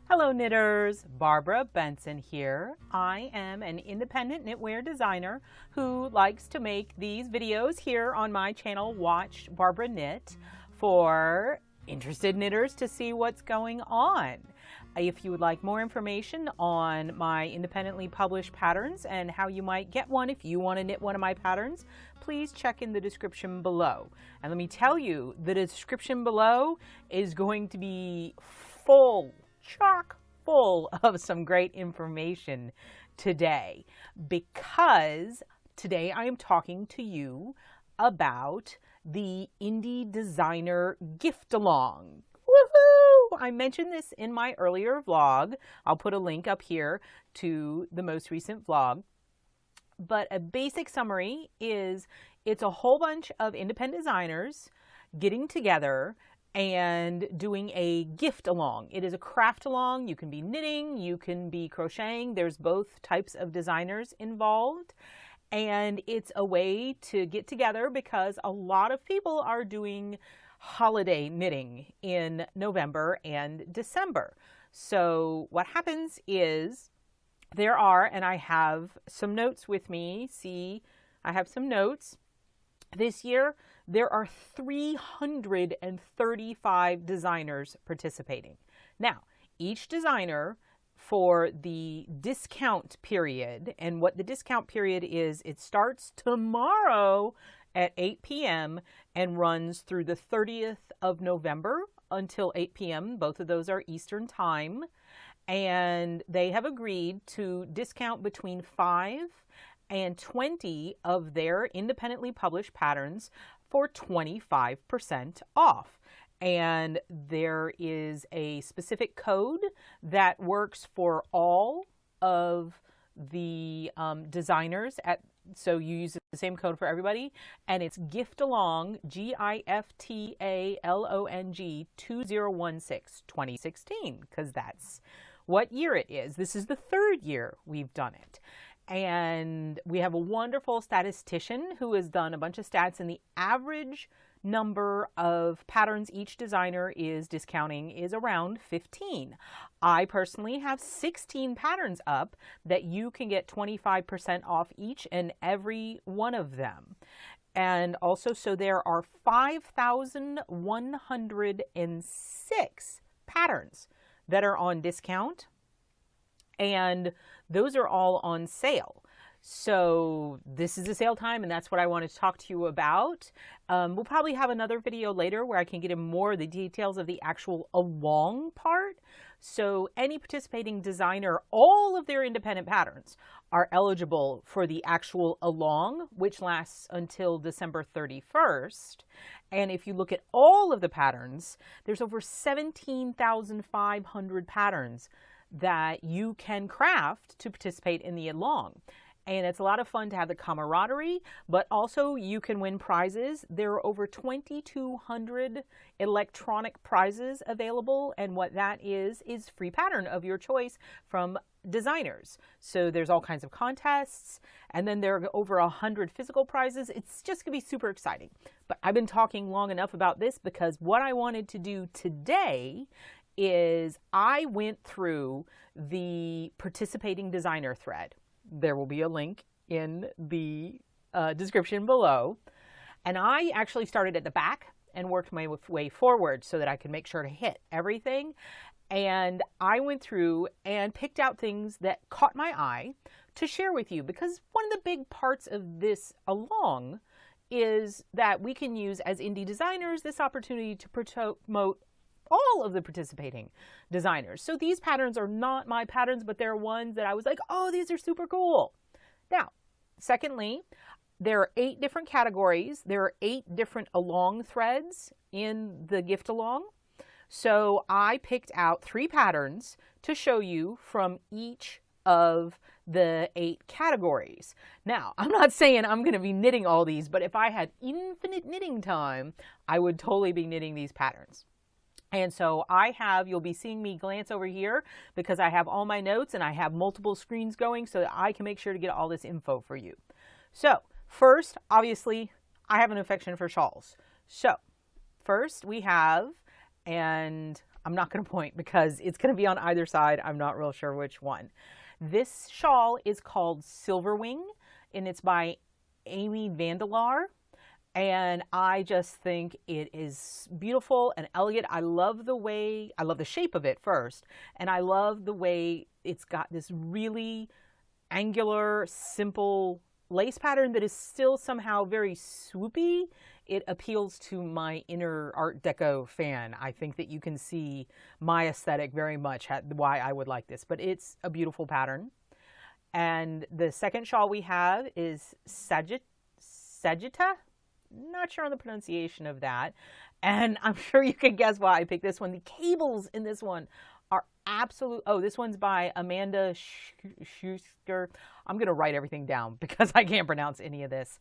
Hello knitters, Barbara Benson here. I am an independent knitwear designer who likes to make these videos here on my channel, Watch Barbara Knit, for interested knitters to see what's going on. If you would like more information on my independently published patterns and how you might get one if you want to knit one of my patterns, please check in the description below. And let me tell you, the description below is going to be chock full of some great information today, because today I am talking to you about the Indie Designer Gift Along. Woohoo! I mentioned this in my earlier vlog. I'll put a link up here to the most recent vlog. But a basic summary is it's a whole bunch of independent designers getting together and doing a gift along. It is a craft along. You can be knitting, you can be crocheting. There's both types of designers involved. And it's a way to get together because a lot of people are doing holiday knitting in November and December. So what happens is there are, and I have some notes with me. See, I have some notes. This year, there are 335 designers participating. Now, each designer for the discount period, and what the discount period is, it starts tomorrow at 8 p.m. and runs through the 30th of November until 8 p.m. Both of those are Eastern time. And they have agreed to discount between 5 and 20 of their independently published patterns for 25% off. And there is a specific code that works for all of the designers so you use the same code for everybody, and it's GIFTALONG, GIFTALONG 2016, 2016, because that's what year it is. This is the third year we've done it. And we have a wonderful statistician who has done a bunch of stats, and the average number of patterns each designer is discounting is around 15. I personally have 16 patterns up that you can get 25% off each and every one of them. And also, so there are 5,106 patterns that are on discount, and those are all on sale. So this is the sale time, and that's what I wanted to talk to you about. We'll probably have another video later where I can get in more of the details of the actual along part. So any participating designer, all of their independent patterns are eligible for the actual along, which lasts until December 31st. And if you look at all of the patterns, there's over 17,500 patterns that you can craft to participate in the along. And it's a lot of fun to have the camaraderie, but also you can win prizes. There are over 2,200 electronic prizes available, and what that is free pattern of your choice from designers. So there's all kinds of contests, and then there are over 100 physical prizes. It's just gonna be super exciting. But I've been talking long enough about this because what I wanted to do today is I went through the participating designer thread. There will be a link in the description below. And I actually started at the back and worked my way forward so that I could make sure to hit everything. And I went through and picked out things that caught my eye to share with you, because one of the big parts of this along is that we can use as indie designers this opportunity to promote all of the participating designers. So these patterns are not my patterns, but they're ones that I was like, oh, these are super cool. Now, secondly, there are 8 different categories. There are 8 different along threads in the gift along. So I picked out 3 patterns to show you from each of the 8 categories. Now, I'm not saying I'm going to be knitting all these, but if I had infinite knitting time, I would totally be knitting these patterns. And so you'll be seeing me glance over here because I have all my notes and I have multiple screens going so that I can make sure to get all this info for you. So First, obviously, I have an affection for shawls. So first we have, and I'm not going to point because it's going to be on either side. I'm not real sure which one. This shawl is called Silverwing, and it's by Amy Vandelar. And I just think it is beautiful and elegant. I love the shape of it first. And I love the way it's got this really angular, simple lace pattern that is still somehow very swoopy. It appeals to my inner Art Deco fan. I think that you can see my aesthetic very much why I would like this, but it's a beautiful pattern. And the second shawl we have is Sachet. Not sure on the pronunciation of that. And I'm sure you can guess why I picked this one. The cables in this one are absolute. Oh, this one's by Amanda Schuster. I'm going to write everything down because I can't pronounce any of this.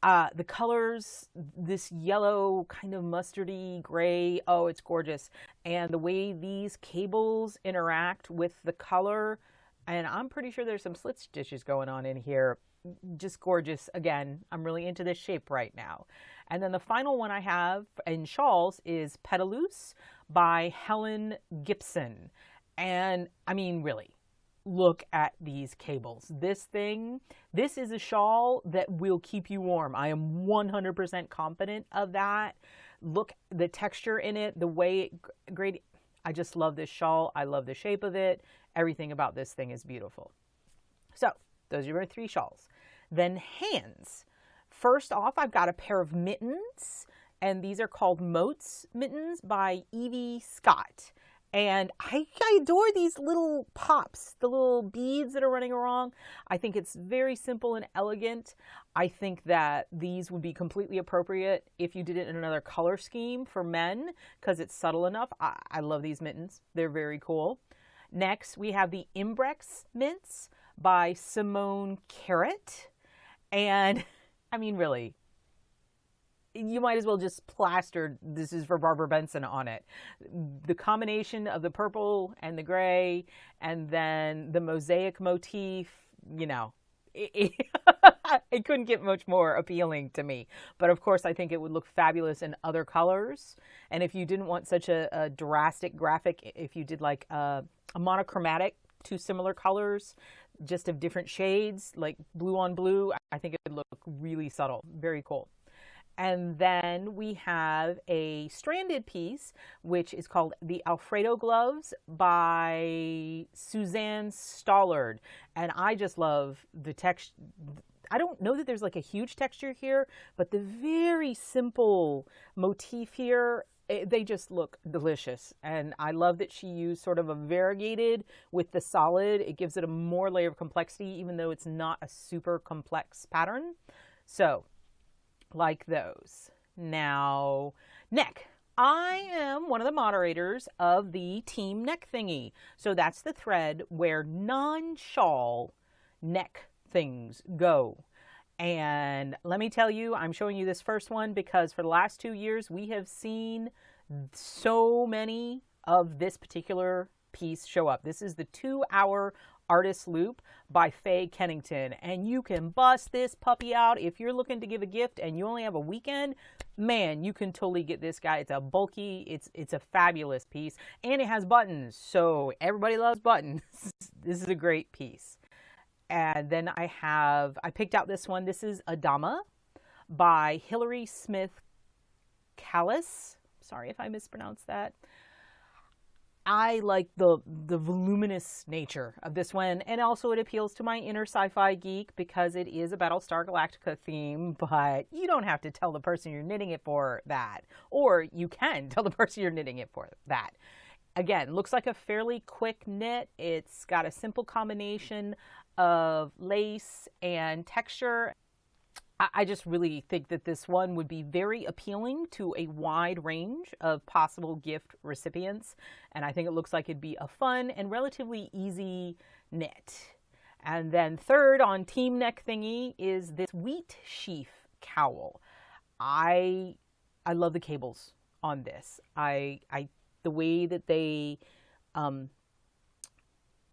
The colors, this yellow kind of mustardy gray. Oh, it's gorgeous. And the way these cables interact with the color. And I'm pretty sure there's some slit stitches going on in here. Just gorgeous. Again, I'm really into this shape right now. And then the final one I have in shawls is Petal Loose by Helen Gibson. And I mean, really, look at these cables. This is a shawl that will keep you warm. I am 100% confident of that. Look, the texture in it, the way it, I just love this shawl. I love the shape of it. Everything about this thing is beautiful. So those are my 3 shawls. Then hands. First off, I've got a pair of mittens, and these are called Moats mittens by Evie Scott. And I adore these little pops, the little beads that are running along. I think it's very simple and elegant. I think that these would be completely appropriate if you did it in another color scheme for men because it's subtle enough. I love these mittens. They're very cool. Next, we have the Imbrex mitts by Simone Carrot. And I mean, really, you might as well just plaster "This is for Barbara Benson" on it. The combination of the purple and the gray and then the mosaic motif, you know, it couldn't get much more appealing to me. But of course, I think it would look fabulous in other colors. And if you didn't want such a drastic graphic, if you did like a monochromatic, 2 similar colors, just of different shades, like blue on blue, I think it would look really subtle. Very cool. And then we have a stranded piece, which is called the Alfredo Gloves by Suzanne Stollard. And I just love the texture. I don't know that there's like a huge texture here, but the very simple motif here, they just look delicious. And I love that she used sort of a variegated with the solid. It gives it a more layer of complexity, even though it's not a super complex pattern. So, like those. Now, neck. I am one of the moderators of the team neck thingy. So that's the thread where non-shawl neck things go. And let me tell you, I'm showing you this first one because for the last 2 years, we have seen so many of this particular piece show up. This is the 2-hour Artist Loop by Faye Kennington. And you can bust this puppy out if you're looking to give a gift and you only have a weekend. Man, you can totally get this guy. It's a bulky, it's a fabulous piece. And it has buttons. So everybody loves buttons. This is a great piece. And then I picked out this one. This is Adama by Hilary Smith Callis. Sorry if I mispronounced that. I like the voluminous nature of this one. And also it appeals to my inner sci-fi geek because it is a Battlestar Galactica theme, but you don't have to tell the person you're knitting it for that. Or you can tell the person you're knitting it for that. Again, looks like a fairly quick knit. It's got a simple combination of lace and texture. I just really think that this one would be very appealing to a wide range of possible gift recipients. And I think it looks like it'd be a fun and relatively easy knit. And then third on team neck thingy is this wheat sheaf cowl. I love the cables on this. The way that they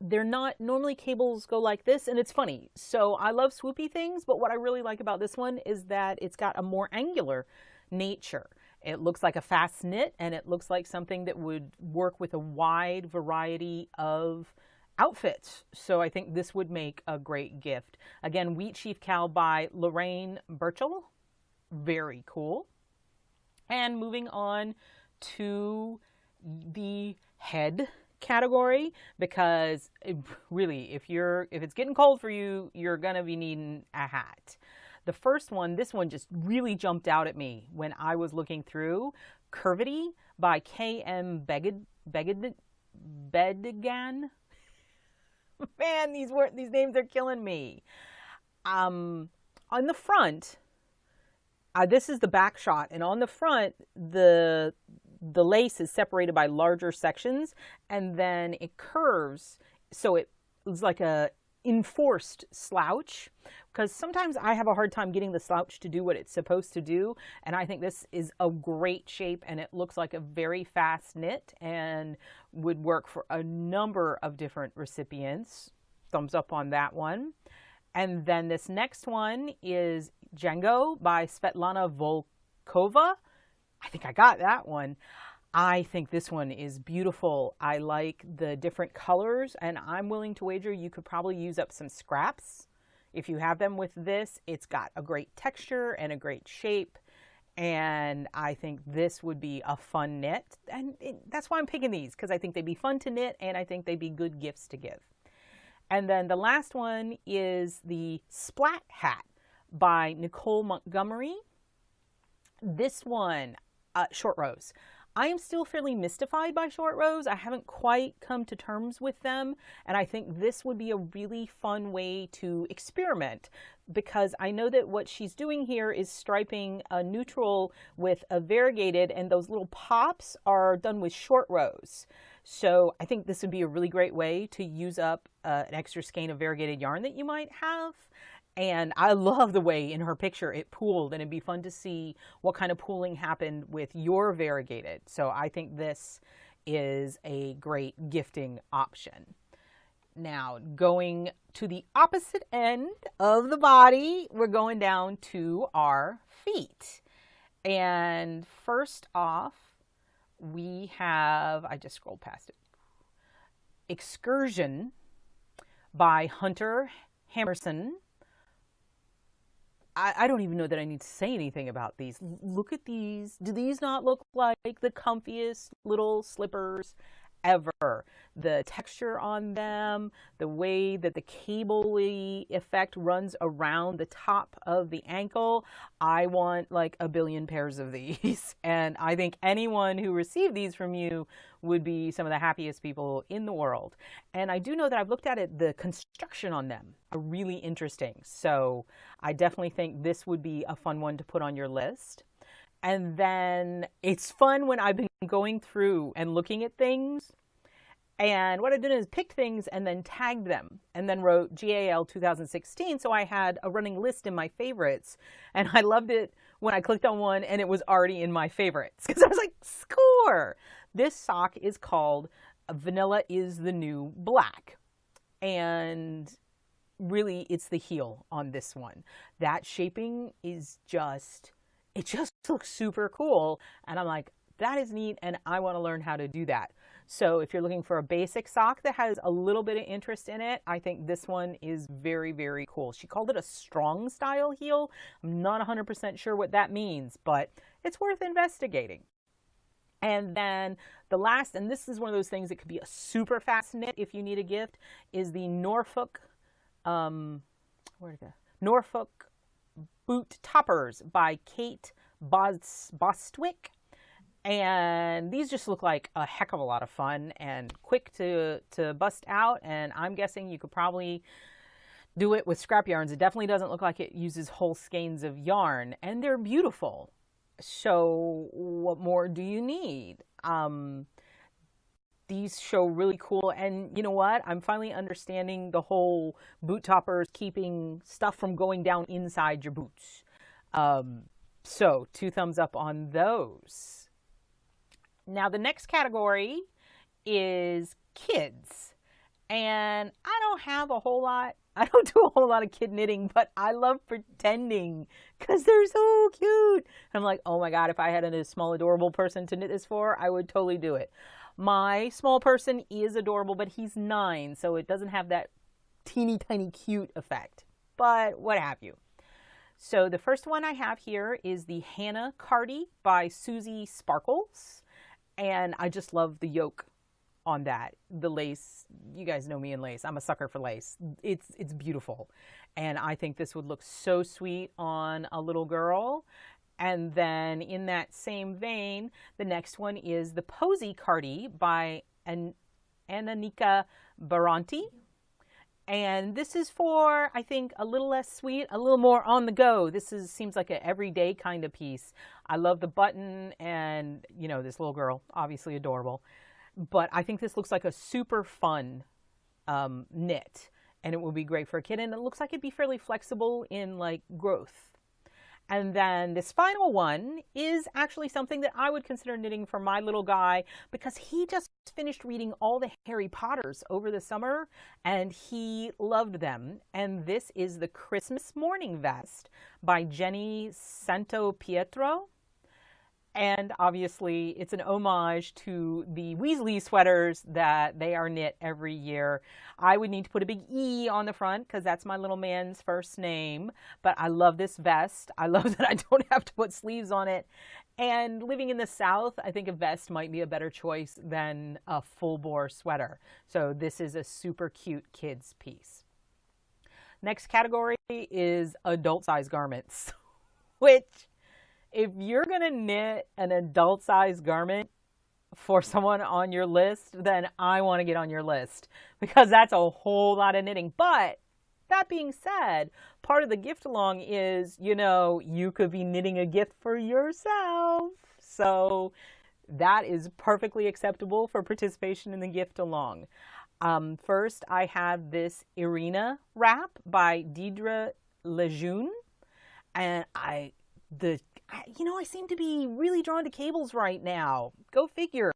they're not, normally cables go like this, and it's funny. So I love swoopy things, but what I really like about this one is that it's got a more angular nature. It looks like a fast knit, and it looks like something that would work with a wide variety of outfits. So I think this would make a great gift. Again, Wheat Sheaf Cow by Lorraine Burchell. Very cool. And moving on to the head category, because really, if it's getting cold for you, you're gonna be needing a hat. The first one, this one just really jumped out at me when I was looking through. Curva T by KM Bedigan. Man, these names are killing me. On the front, this is the back shot, and on the front, the lace is separated by larger sections, and then it curves, so it's like a enforced slouch, because sometimes I have a hard time getting the slouch to do what it's supposed to do, and I think this is a great shape, and it looks like a very fast knit and would work for a number of different recipients. Thumbs up on that one. And then this next one is Django by Svetlana Volkova. I think I got that one. I think this one is beautiful. I like the different colors, and I'm willing to wager you could probably use up some scraps if you have them with this. It's got a great texture and a great shape, and I think this would be a fun knit. And that's why I'm picking these, because I think they'd be fun to knit, and I think they'd be good gifts to give. And then the last one is the Splat Hat by Nicole Montgomery. This one, short rows. I am still fairly mystified by short rows. I haven't quite come to terms with them, and I think this would be a really fun way to experiment, because I know that what she's doing here is striping a neutral with a variegated, and those little pops are done with short rows. So I think this would be a really great way to use up an extra skein of variegated yarn that you might have. And I love the way in her picture it pooled, and it'd be fun to see what kind of pooling happened with your variegated. So I think this is a great gifting option. Now, going to the opposite end of the body, we're going down to our feet. And first off, we have, I just scrolled past it, Excursion by Hunter Hammerson. I don't even know that I need to say anything about these. Look at these. Do these not look like the comfiest little slippers ever? The texture on them, the way that the cable-y effect runs around the top of the ankle. I want like a billion pairs of these. And I think anyone who received these from you would be some of the happiest people in the world. And I do know that I've looked at it, the construction on them are really interesting. So I definitely think this would be a fun one to put on your list. And then it's fun when I've been going through and looking at things, and what I did is picked things and then tagged them and then wrote GAL 2016. So I had a running list in my favorites, and I loved it when I clicked on one and it was already in my favorites, because I was like, score! This sock is called Vanilla is the New Black. And really, it's the heel on this one. That shaping is it just looks super cool. And I'm like, that is neat, and I want to learn how to do that. So if you're looking for a basic sock that has a little bit of interest in it, I think this one is very, very cool. She called it a strong style heel. I'm not 100% sure what that means, but it's worth investigating. And then the last, and this is one of those things that could be a super fast knit if you need a gift, is the Norfolk, Norfolk Boot Toppers by Kate Bostwick. And these just look like a heck of a lot of fun and quick to bust out. And I'm guessing you could probably do it with scrap yarns. It definitely doesn't look like it uses whole skeins of yarn, and they're beautiful. So what more do you need? These show really cool. And you know what? I'm finally understanding the whole boot toppers keeping stuff from going down inside your boots. So 2 thumbs up on those. Now the next category is kids. And I don't have a whole lot. I don't do a whole lot of kid knitting, but I love pretending because they're so cute. I'm like, oh my God, if I had a small, adorable person to knit this for, I would totally do it. My small person is adorable, but he's 9, so it doesn't have that teeny tiny cute effect, but what have you. So the first one I have here is the Hannah Cardi by Susie Sparkles, and I just love the yoke on that. The lace, you guys know me in lace. I'm a sucker for lace. It's beautiful, and I think this would look so sweet on a little girl. And then in that same vein, the next one is the Posy Cardi by Ananika Baranti. And this is for, I think, a little less sweet, a little more on the go. Seems like an everyday kind of piece. I love the button and, you know, this little girl, obviously adorable. But I think this looks like a super fun knit. And it will be great for a kid. And it looks like it'd be fairly flexible in like growth. And then this final one is actually something that I would consider knitting for my little guy because he just finished reading all the Harry Potters over the summer and he loved them. And this is the Christmas Morning Vest by Jenny Santo Pietro. And obviously it's an homage to the Weasley sweaters that they are knit every year. I would need to put a big E on the front because that's my little man's first name. But I love this vest. I love that I don't have to put sleeves on it. And living in the South, I think a vest might be a better choice than a full bore sweater. So this is a super cute kids piece. Next category is adult size garments, which if you're going to knit an adult size garment for someone on your list, then I want to get on your list because that's a whole lot of knitting. But that being said, part of the gift along is, you know, you could be knitting a gift for yourself. So that is perfectly acceptable for participation in the gift along. First, I have this Irina wrap by Deidre Lejeune. And I seem to be really drawn to cables right now. Go figure.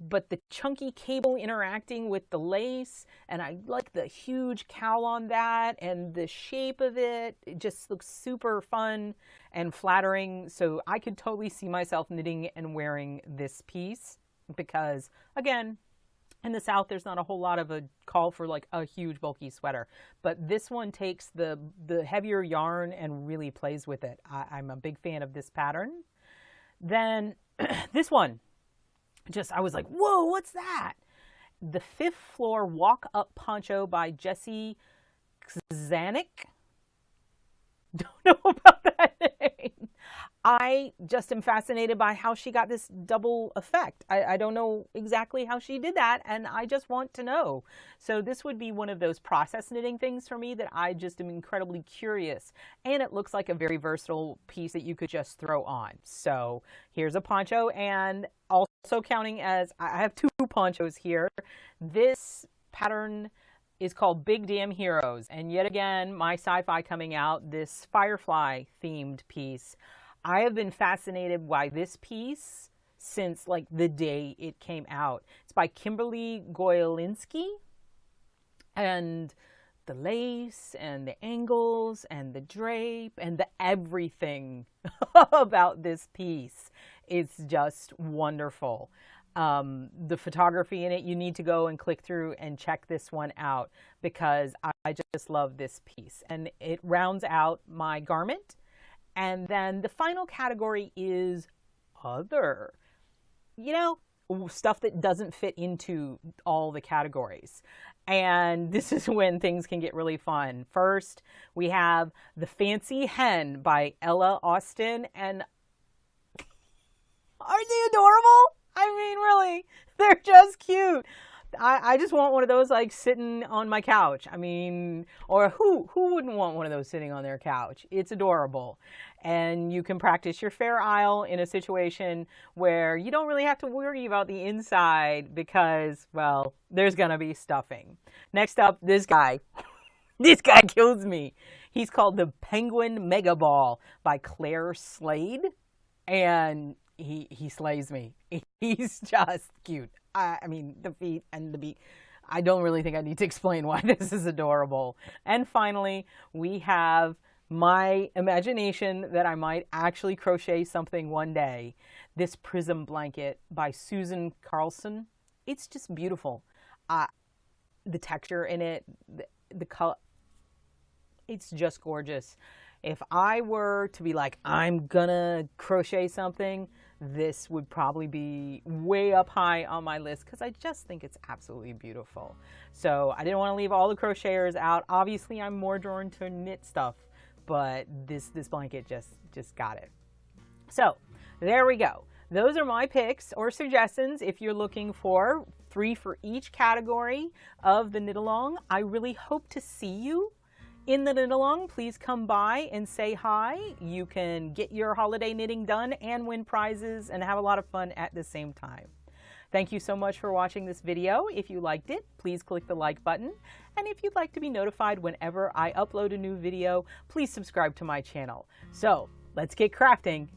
But the chunky cable interacting with the lace, and I like the huge cowl on that, and the shape of it, it just looks super fun and flattering. So I could totally see myself knitting and wearing this piece because, again, in the South, there's not a whole lot of a call for like a huge bulky sweater, but this one takes the heavier yarn and really plays with it. I'm a big fan of this pattern. Then this one, I was like, whoa, what's that? The Fifth Floor Walk-Up Poncho by Jessie Zanuck. Don't know about that name. I just am fascinated by how she got this double effect. I don't know exactly how she did that, and I just want to know. So this would be one of those process knitting things for me that I just am incredibly curious. And it looks like a very versatile piece that you could just throw on. So here's a poncho, and also counting as I have 2 ponchos here. This pattern is called Big Damn Heroes. And yet again, my sci-fi coming out, this Firefly themed piece. I have been fascinated by this piece since like the day it came out. It's by Kimberly Goyelinski, and the lace and the angles and the drape and the everything about this piece is just wonderful. The photography in it, you need to go and click through and check this one out because I just love this piece, and it rounds out my garment. And then the final category is other, stuff that doesn't fit into all the categories. And this is when things can get really fun. First, we have The Fancy Hen by Ella Austin. And aren't they adorable? I mean, really, they're just cute. I just want one of those like sitting on my couch. I mean, or who wouldn't want one of those sitting on their couch? It's adorable. And you can practice your Fair Isle in a situation where you don't really have to worry about the inside because, well, there's going to be stuffing. Next up, this guy. This guy kills me. He's called the Penguin Mega Ball by Claire Slade. And he slays me. He's just cute. I mean, the feet and the beak. I don't really think I need to explain why this is adorable. And finally, we have my imagination that I might actually crochet something one day. This Prism Blanket by Susan Carlson. It's just beautiful. The texture in it, the color, it's just gorgeous. If I were to be like, I'm gonna crochet something, this would probably be way up high on my list because I just think it's absolutely beautiful. So I didn't want to leave all the crocheters out. Obviously, I'm more drawn to knit stuff, but this blanket just got it. So there we go. Those are my picks or suggestions if you're looking for 3 for each category of the knit along. I really hope to see you in the knit along. Please come by and say hi. You can get your holiday knitting done and win prizes and have a lot of fun at the same time. Thank you so much for watching this video. If you liked it, please click the like button. And if you'd like to be notified whenever I upload a new video, please subscribe to my channel. So let's get crafting.